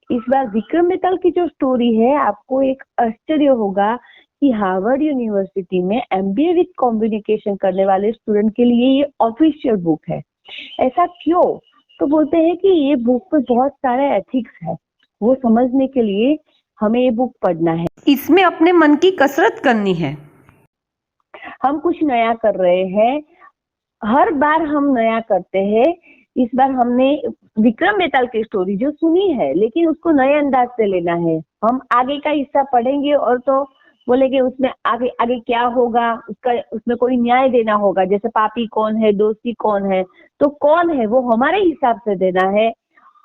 इस बार विक्रम बेताल की जो स्टोरी है, आपको एक आश्चर्य होगा कि हार्वर्ड यूनिवर्सिटी में एमबीए विद कम्युनिकेशन करने वाले स्टूडेंट के लिए ये ऑफिशियल बुक है। ऐसा क्यों? तो बोलते हैं कि ये बुक में बहुत सारे एथिक्स है, वो समझने के लिए हमें ये बुक पढ़ना है। इसमें अपने मन की कसरत करनी है। हम कुछ नया कर रहे हैं, हर बार हम नया करते हैं। इस बार हमने विक्रम बेताल की स्टोरी जो सुनी है, लेकिन उसको नए अंदाज से लेना है। हम आगे का हिस्सा पढ़ेंगे और तो बोलेंगे उसमें आगे आगे क्या होगा, उसमें कोई न्याय देना होगा। जैसे पापी कौन है, दोषी कौन है, तो कौन है वो हमारे हिसाब से देना है।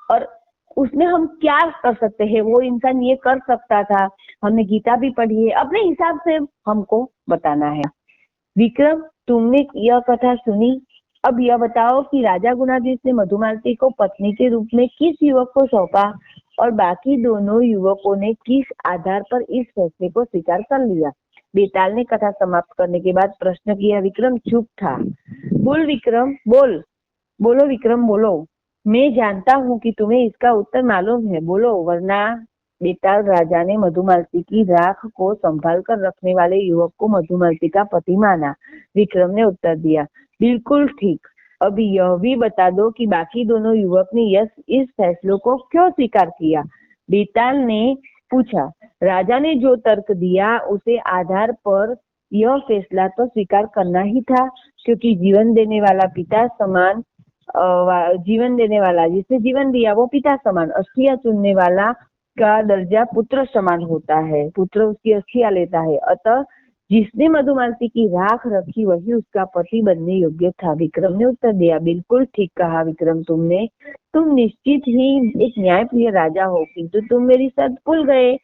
और उसमें हम क्या कर सकते हैं, वो इंसान ये कर सकता था। हमने गीता भी पढ़ी है, अपने हिसाब से हमको बताना है। विक्रम, तुमने यह कथा सुनी, अब यह बताओ कि राजा गुणाधीश ने मधुमालती को पत्नी के रूप में किस युवक को सौंपा और बाकी दोनों युवकों ने किस आधार पर इस फैसले को स्वीकार कर लिया। बेताल ने कथा समाप्त करने के बाद प्रश्न किया। विक्रम चुप था। बोल विक्रम, बोलो विक्रम, बोलो। मैं जानता हूँ कि तुम्हें इसका उत्तर मालूम है, बोलो वरना। बेताल राजा ने मधुमालती की राख को संभाल कर रखने वाले युवक को मधुमालती का पति माना। विक्रम ने उत्तर दिया, बिल्कुल ठीक। अब यह भी बता दो कि बाकी दोनों युवक ने इस फैसलों को क्यों स्वीकार किया। बेताल ने पूछा। राजा ने जो तर्क दिया उसे आधार पर यह फैसला तो स्वीकार करना ही था, क्योंकि जीवन देने वाला पिता समान, जीवन देने वाला जिसने जीवन दिया वो पिता समान, अस्थियां चुनने वाला का दर्जा पुत्र समान होता है, पुत्र उसकी अस्थियां लेता है। अतः जिसने मधुमालती की राख रखी वही उसका पति बनने योग्य था। विक्रम ने उत्तर दिया, बिल्कुल ठीक कहा विक्रम तुमने। तुम निश्चित ही एक न्यायप्रिय राजा हो, किंतु तुम मेरी शर्त भूल गए।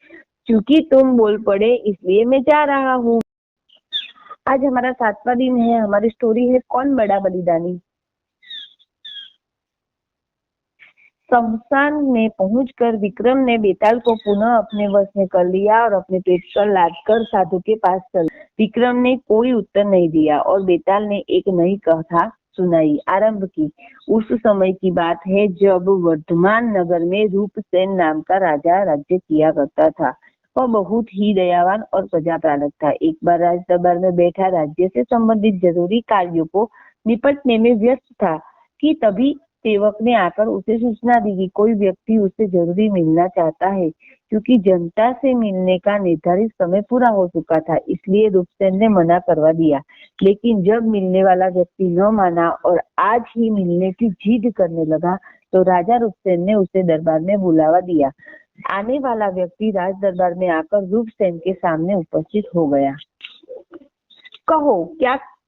क्योंकि तुम बोल पड़े इसलिए मैं जा रहा हूँ। आज हमारा 7वां दिन है। हमारी स्टोरी है कौन बड़ा बलिदानी। शमशान में पहुंचकर विक्रम ने बेताल को पुनः अपने वश में कर लिया और अपने पेट पर लादकर साधु के पास चल। विक्रम ने कोई उत्तर नहीं दिया और बेताल ने एक नई कथा सुनाई, आरंभ की। उस समय की बात है जब वर्धमान नगर में रूपसेन नाम का राजा राज्य किया करता था। वह बहुत ही दयावान और प्रजापालक था। एक बार राज दरबार में बैठा राज्य से संबंधित जरूरी कार्यों को निपटने में व्यस्त था कि तभी सेवक ने आकर उसे सूचना दी कि कोई व्यक्ति उससे जरूरी मिलना चाहता है। क्योंकि जनता से मिलने का निर्धारित समय पूरा हो चुका था, इसलिए रूपसेन ने मना करवा दिया। लेकिन जब मिलने वाला व्यक्ति न माना और आज ही मिलने की जिद करने लगा, तो राजा रूपसेन ने उसे दरबार में बुलावा दिया। आने वाला व्यक्ति राज दरबार में आकर रूपसेन के सामने उपस्थित हो गया। कहो,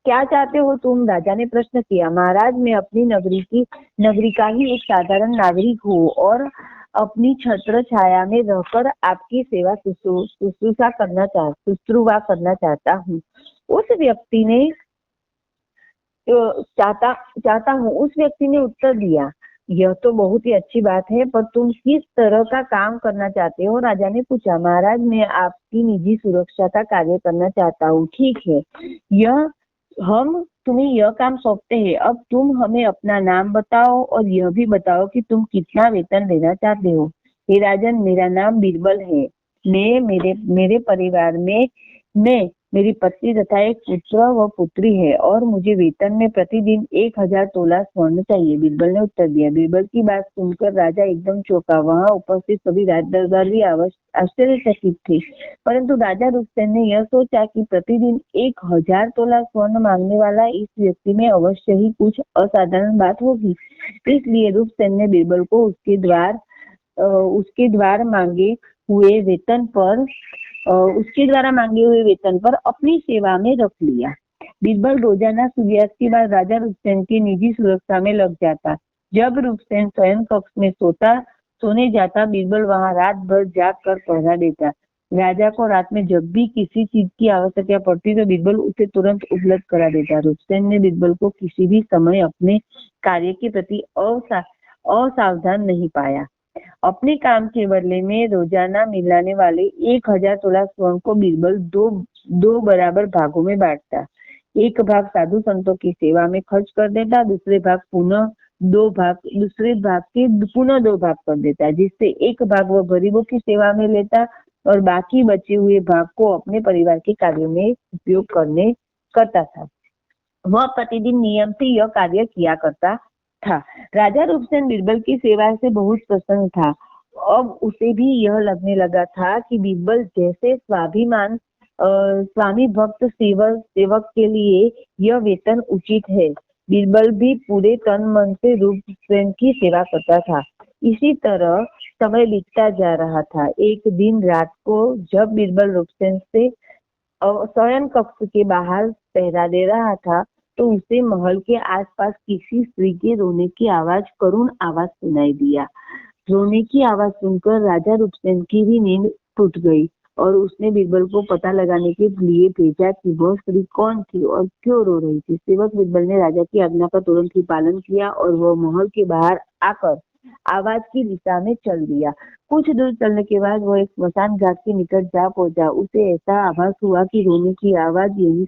क्या चाहते हो तुम? राजा ने प्रश्न किया। महाराज, मैं अपनी नगरी का ही एक साधारण नागरिक हूँ और अपनी छत्र छाया में रहकर आपकी सेवा शुश्रूषा करना चाहता हूँ। उस व्यक्ति ने उस व्यक्ति ने उत्तर दिया, यह तो बहुत ही अच्छी बात है, पर तुम किस तरह का काम करना चाहते हो? राजा ने पूछा। महाराज, मैं आपकी निजी सुरक्षा का कार्य करना चाहता हूँ। ठीक है, हम तुम्हें यह काम सौंपते हैं। अब तुम हमें अपना नाम बताओ और यह भी बताओ कि तुम कितना वेतन लेना चाहते हो। हे राजन, मेरा नाम बीरबल है। मेरे परिवार में मेरी पत्नी तथा एक पुत्र व पुत्री है और मुझे वेतन में प्रतिदिन 1000 तोला स्वर्ण चाहिए। बीरबल ने उत्तर दिया। बीरबल की बात सुनकर राजा एकदम चौंका। वहां उपस्थित सभी राज दरबारी आश्चर्यचकित थे, परंतु राजा रूपसेन ने यह सोचा कि प्रतिदिन 1000 तोला स्वर्ण मांगने वाला इस व्यक्ति में अवश्य ही कुछ असाधारण बात होगी। इसलिए रूपसेन ने बीरबल को उसके द्वारा मांगे हुए वेतन पर अपनी सेवा में रख लिया। बीरबल रोजाना सूर्यास्त के बाद राजा रूपसेन की निजी सुरक्षा में लग जाता। जब रूपसेन स्वयं कक्ष में सोने जाता, बीरबल वहां रात भर जाग कर पहरा देता। राजा को रात में जब भी किसी चीज की आवश्यकता पड़ती तो बीरबल उसे तुरंत उपलब्ध करा देता। रूपसेन ने बीरबल को किसी भी समय अपने कार्य के प्रति असावधान नहीं पाया। अपने काम के बदले में रोजाना मिलाने वाले 1000 तोला स्वर्ण को बीरबल दो बराबर भागों में बांटता। एक भाग साधु संतों की सेवा में खर्च कर देता, दूसरे भाग पुनः दो भाग, दूसरे भाग के पुनः दो भाग कर देता, जिससे एक भाग वो गरीबों की सेवा में लेता और बाकी बचे हुए भाग को अपने परिवार के कार्यों में उपयोग करता था। वह प्रतिदिन नियम से यह कार्य किया करता था। राजा रूपसेन बीरबल की सेवा से बहुत प्रसन्न था। अब उसे भी यह लगने लगा था कि बीरबल जैसे स्वामी भक्त सेवक के लिए यह वेतन उचित है। बीरबल भी पूरे तन मन से रूपसेन की सेवा करता था। इसी तरह समय बीतता जा रहा था। एक दिन रात को जब बीरबल रूपसेन से शयन कक्ष के बाहर पहरा दे रहा था, तो उसे महल के आसपास किसी स्त्री के रोने की आवाज, करुण आवाज सुनाई दिया। रोने की आवाज सुनकर राजा रूपसेन की भी नींद टूट गई और उसने बीरबल को पता लगाने के लिए भेजा कि वह स्त्री कौन थी और क्यों रो रही थी। सेवक बीरबल ने राजा की आज्ञा का तुरंत ही पालन किया और वह महल के बाहर आकर आवाज की दिशा में चल दिया। कुछ दूर चलने के बाद वह एक स्मशान घाट के निकट जा पहुंचा। उसे ऐसा आभास हुआ कि रोने की आवाज यहीं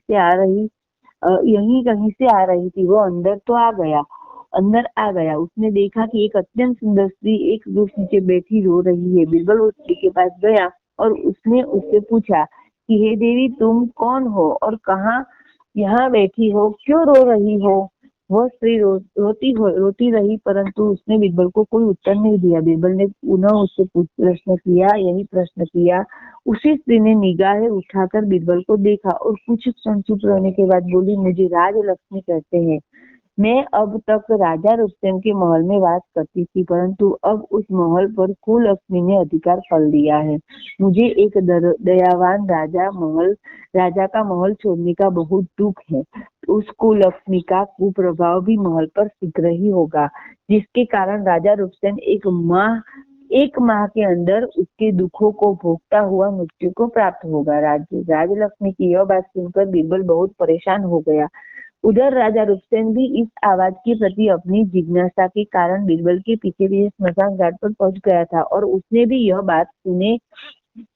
कहीं से आ रही थी। वो अंदर आ गया। उसने देखा कि एक अत्यंत सुंदर स्त्री एक वृक्ष नीचे बैठी रो रही है। बीरबल उस स्त्री के पास गया और उसने उससे पूछा कि हे देवी, तुम कौन हो और कहाँ यहाँ बैठी हो, क्यों रो रही हो? वह स्त्री रोती रही, परंतु उसने बीरबल को कोई उत्तर नहीं दिया। बीरबल ने पुनः उससे यही प्रश्न किया। उसी स्त्री ने निगाहें उठाकर बीरबल को देखा और कुछ क्षण चुप रहने के बाद बोली, मुझे राजलक्ष्मी कहते हैं। मैं अब तक राजा रुस्तम के महल में वास करती थी, परंतु अब उस महल पर कुलक्ष्मी ने अधिकार कर लिया है। मुझे एक दयावान राजा का महल छोड़ने का बहुत दुख है। उस कुलक्ष्मी का कुप्रभाव भी महल पर शीघ्र ही होगा, जिसके कारण राजा रुस्तम एक माह के अंदर उसके दुखों को भोगता हुआ मृत्यु को प्राप्त होगा। राजलक्ष्मी की यह बात सुनकर बीरबल बहुत परेशान हो गया। उधर राजा रुस्तम भी इस आवाज के प्रति अपनी जिज्ञासा के कारण बीरबल के पीछे स्मशान घाट पर पहुंच गया था और उसने भी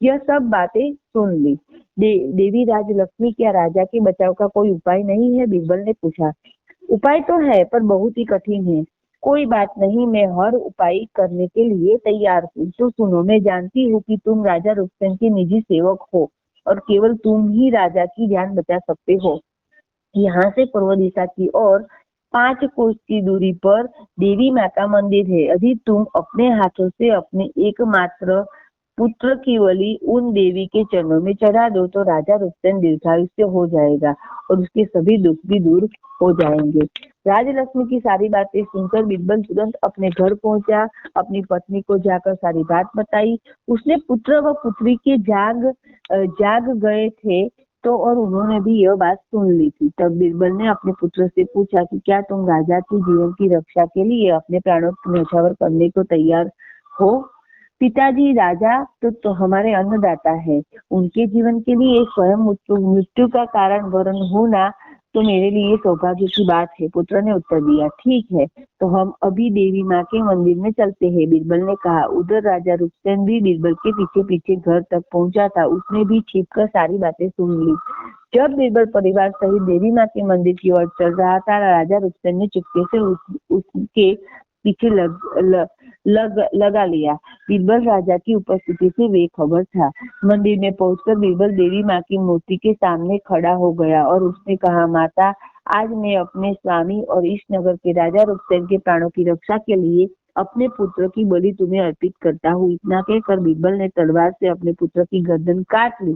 यह सब बातें सुन ली। देवी राजलक्ष्मी, क्या राजा के बचाव का कोई उपाय नहीं है? बीरबल ने पूछा। उपाय तो है, पर बहुत ही कठिन है। कोई बात नहीं, मैं हर उपाय करने के लिए तैयार हूँ। तो सुनो, मैं जानती हूँ कि तुम राजा रुस्तम के निजी सेवक हो और केवल तुम ही राजा की जान बचा सकते हो। यहाँ से पूर्व दिशा की ओर 5 कोस की दूरी पर देवी माँ का मंदिर है। यदि तुम अपने हाथों से अपने एकमात्र पुत्र की बलि उन देवी के चरणों में चढ़ा दो तो राजा रुस्तम दीर्घायुष्य हो जाएगा और उसके सभी दुख भी दूर हो जाएंगे। राजलक्ष्मी की सारी बातें सुनकर बीरबल तुरंत अपने घर पहुंचा। अपनी पत्नी को जाकर सारी बात बताई। उसने पुत्र व पुत्री के जाग गए थे तो और उन्होंने भी यह बात सुन ली थी। तब बीरबल ने अपने पुत्र से पूछा कि क्या तुम राजा के जीवन की रक्षा के लिए अपने प्राणों की न्यौछावर करने को तैयार हो? पिताजी, राजा तो हमारे अन्नदाता है। उनके जीवन के लिए स्वयं मृत्यु का कारण वर्ण होना तो मेरे लिए सौभाग्य की बात है। पुत्र ने उत्तर दिया। ठीक है, तो हम अभी देवी माँ के मंदिर में चलते हैं, बीरबल ने कहा। उधर राजा रुस्तम भी बीरबल के पीछे पीछे घर तक पहुंचा था। उसने भी छिपकर सारी बातें सुन ली। जब बीरबल परिवार सहित देवी माँ के मंदिर की ओर चल रहा था, राजा रुस्तम ने चुपके से उसके पीछे लगा लिया। बीरबल राजा की उपस्थिति से बेखबर था। मंदिर में पहुंचकर बीरबल देवी माँ की मूर्ति के सामने खड़ा हो गया और उसने कहा, माता, आज मैं अपने स्वामी और इस नगर के राजा रुस्तम के प्राणों की रक्षा के लिए अपने पुत्र की बलि तुम्हें अर्पित करता हूँ। इतना कहकर बीरबल ने तलवार से अपने पुत्र की गर्दन काट ली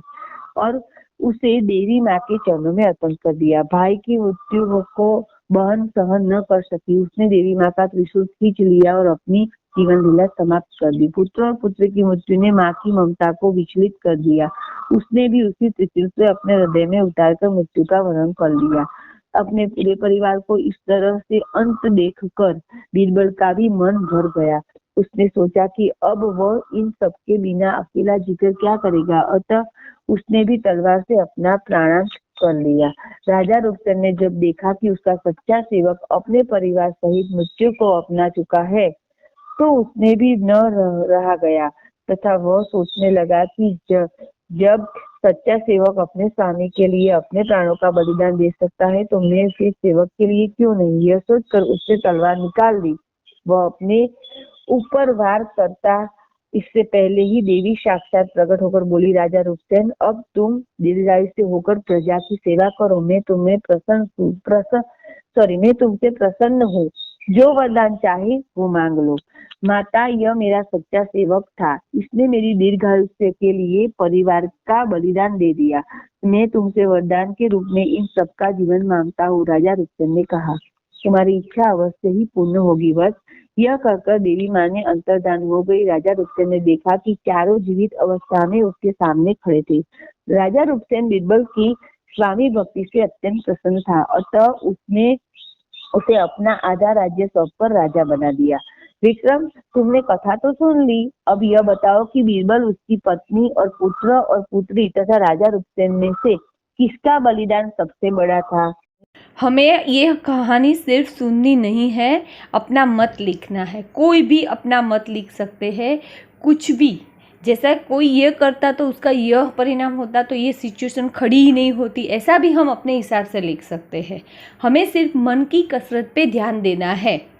और उसे देवी माँ के चरणों में अर्पण कर दिया। भाई की मृत्यु को बहन सहन न कर सकी। उसने देवी माँ का त्रिशूल खींच लिया और अपनी जीवन लीला समाप्त कर दी। पुत्र और पुत्र की मृत्यु ने माँ की ममता को विचलित कर दिया। उसने भी उसी त्रिशूल से अपने हृदय में उतारकर मृत्यु का वरण कर लिया। अपने पूरे परिवार को इस तरह से अंत देखकर बीरबल का भी मन भर गया। उसने सोचा कि अब वह इन सबके बिना अकेला जीकर क्या करेगा। अतः उसने भी तलवार से अपना प्राणांत कर लिया। राजा रुस्तम ने जब देखा कि उसका सच्चा सेवक अपने परिवार सहित मृत्यु को अपना चुका है, तो उसने भी न रहा गया तथा वह सोचने लगा कि जब सच्चा सेवक अपने स्वामी के लिए अपने प्राणों का बलिदान दे सकता है तो मैं फिर सेवक के लिए क्यों नहीं। यह सोचकर उससे तलवार निकाल ली। वह अपने ऊपर वार करता इससे पहले ही देवी साक्षात प्रकट होकर बोली, राजा रूपसेन, अब तुम दीर्घायु से होकर प्रजा की सेवा करो। मैं तुमसे प्रसन्न हूँ। जो वरदान चाहे वो मांग लो। माता, यह मेरा सच्चा सेवक था। इसने मेरी दीर्घायु के लिए परिवार का बलिदान दे दिया। मैं तुमसे वरदान के रूप में इन सबका जीवन मांगता हूँ। राजा रूपसेन ने कहा, तुम्हारी इच्छा अवश्य ही पूर्ण होगी। बस यह कहकर देवी माँ ने अंतर्धान हो गई। राजा रूपसेन ने देखा कि चारों जीवित अवस्था में उसके सामने खड़े थे। राजा रूपसेन बीरबल की स्वामी भक्ति से अत्यंत प्रसन्न था। अतः उसने उसे अपना आधा राज्य सौंपकर राजा बना दिया। विक्रम, तुमने कथा तो सुन ली। अब यह बताओ कि बीरबल, उसकी पत्नी और पुत्र और पुत्री तथा राजा रूपसेन में से किसका बलिदान सबसे बड़ा था। हमें यह कहानी सिर्फ सुननी नहीं है, अपना मत लिखना है। कोई भी अपना मत लिख सकते हैं, कुछ भी। जैसा कोई ये करता तो उसका यह परिणाम होता, तो ये सिचुएशन खड़ी ही नहीं होती, ऐसा भी हम अपने हिसाब से लिख सकते हैं। हमें सिर्फ मन की कसरत पे ध्यान देना है।